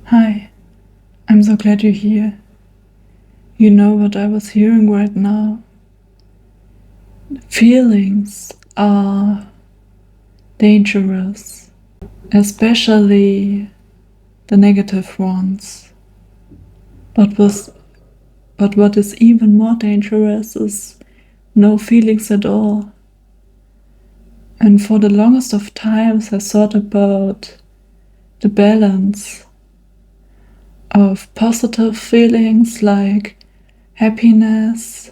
Hi, I'm so glad you're here. You know what I was hearing right now? Feelings are dangerous, especially the negative ones. But what is even more dangerous is no feelings at all. And for the longest of times, I thought about the balance of positive feelings like happiness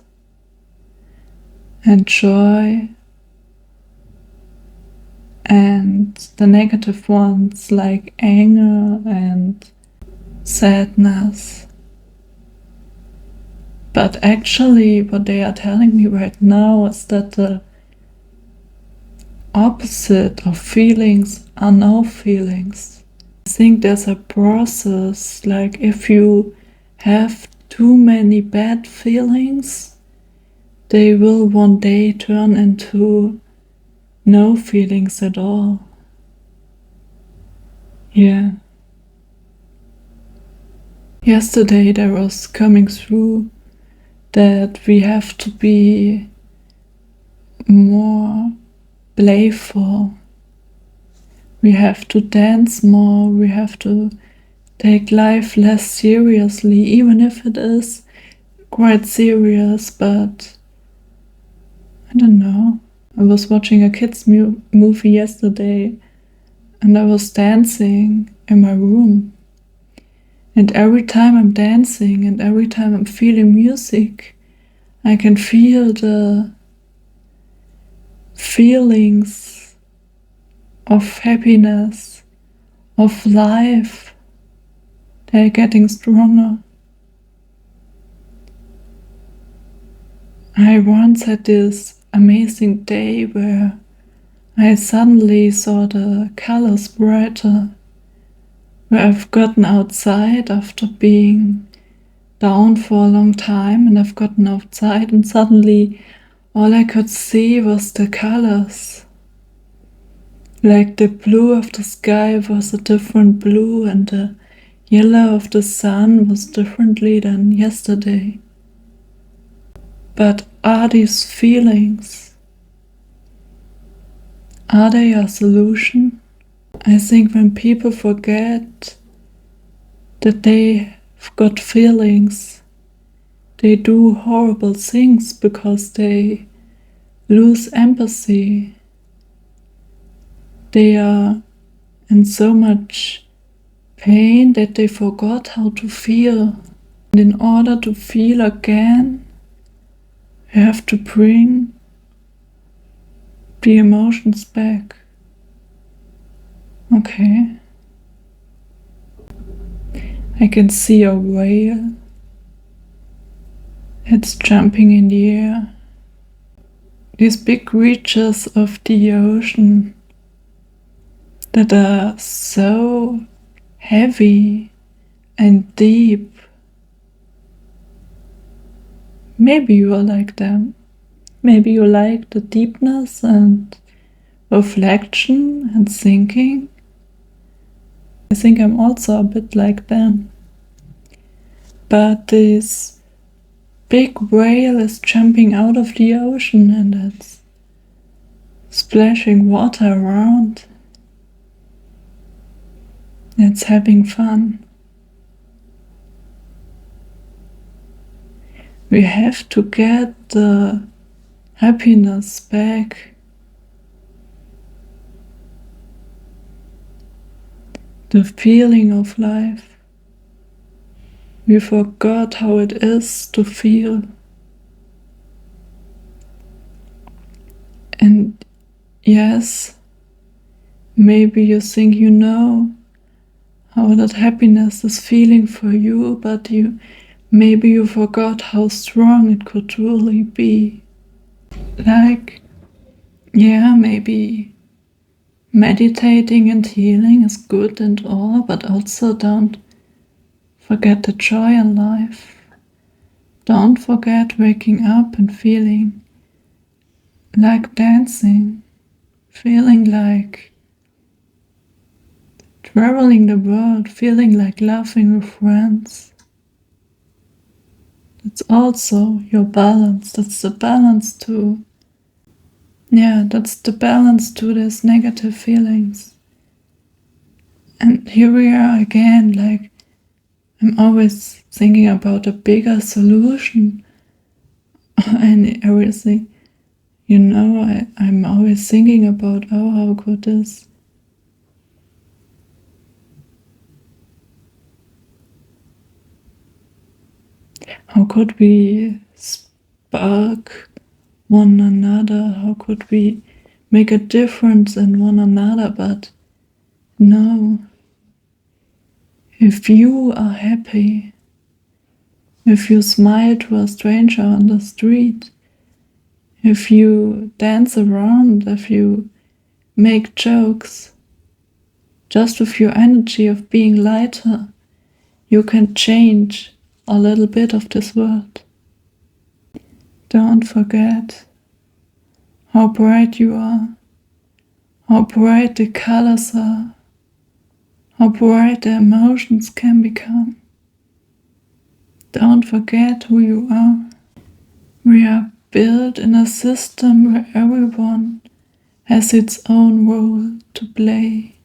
and joy, and the negative ones like anger and sadness. But actually, what they are telling me right now is that the opposite of feelings are no feelings. I think there's a process, like if you have too many bad feelings, they will one day turn into no feelings at all. Yeah. Yesterday there was coming through that we have to be more playful. We have to dance more. We have to take life less seriously, even if it is quite serious. But I don't know. I was watching a kids' movie yesterday and I was dancing in my room. And every time I'm dancing and every time I'm feeling music, I can feel the feelings of happiness, of life. They're getting stronger. I once had this amazing day where I suddenly saw the colors brighter, where I've gotten outside after being down for a long time, and I've gotten outside and suddenly all I could see was the colors. Like the blue of the sky was a different blue and the yellow of the sun was differently than yesterday. But are these feelings, are they a solution? I think when people forget that they've got feelings, they do horrible things because they lose empathy. They are in so much pain that they forgot how to feel. And in order to feel again, you have to bring the emotions back. Okay. I can see a whale. It's jumping in the air. These big reaches of the ocean that are so heavy and deep. Maybe you are like them. Maybe you like the deepness and reflection and thinking. I think I'm also a bit like them. But this big whale is jumping out of the ocean and it's splashing water around. It's having fun. We have to get the happiness back. The feeling of life. We forgot how it is to feel. And yes, maybe you think you know how that happiness is feeling for you, but maybe you forgot how strong it could really be. Like, yeah, maybe meditating and healing is good and all, but also don't forget the joy in life. Don't forget waking up and feeling like dancing, feeling like traveling the world, feeling like laughing with friends. That's also your balance. That's the balance to, that's the balance to these negative feelings. And here we are again, like, I'm always thinking about a bigger solution and everything. I'm always thinking about, how could this? How could we spark one another? How could we make a difference in one another? But no. If you are happy, if you smile to a stranger on the street, if you dance around, if you make jokes, just with your energy of being lighter, you can change a little bit of this world. Don't forget how bright you are, how bright the colors are, how bright the emotions can become. Don't forget who you are. We are built in a system where everyone has its own role to play.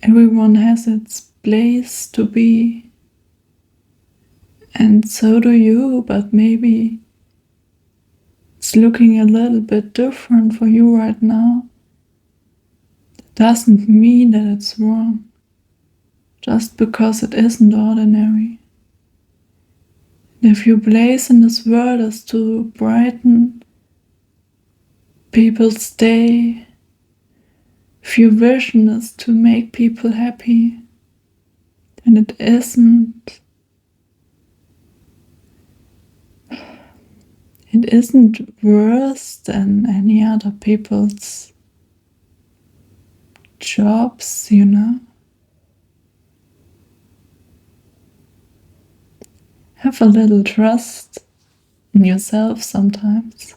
Everyone has its place to be. And so do you, but maybe it's looking a little bit different for you right now. It doesn't mean that it's wrong, just because it isn't ordinary. If your place in this world is to brighten people's day, if your vision is to make people happy, then it isn't worse than any other people's jobs, Have a little trust in yourself sometimes.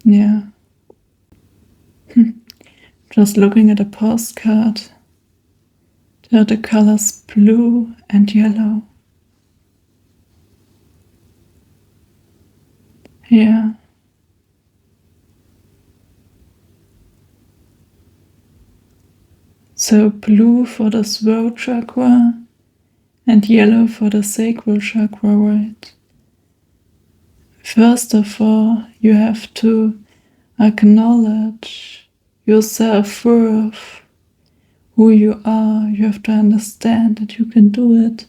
Yeah. Just looking at a postcard, there are the colors blue and yellow. Yeah. So blue for the throat chakra and yellow for the sacral chakra, right? First of all, you have to acknowledge your self-worth, who you are. You have to understand that you can do it.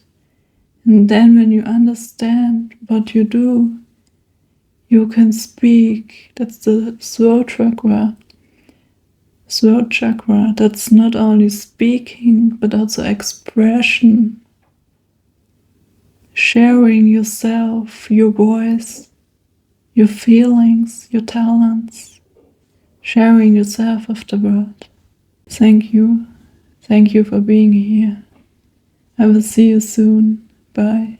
And then when you understand what you do, you can speak. That's the throat chakra. Throat chakra, that's not only speaking, but also expression. Sharing yourself, your voice, your feelings, your talents. Sharing yourself with the world. Thank you. Thank you for being here. I will see you soon. Bye.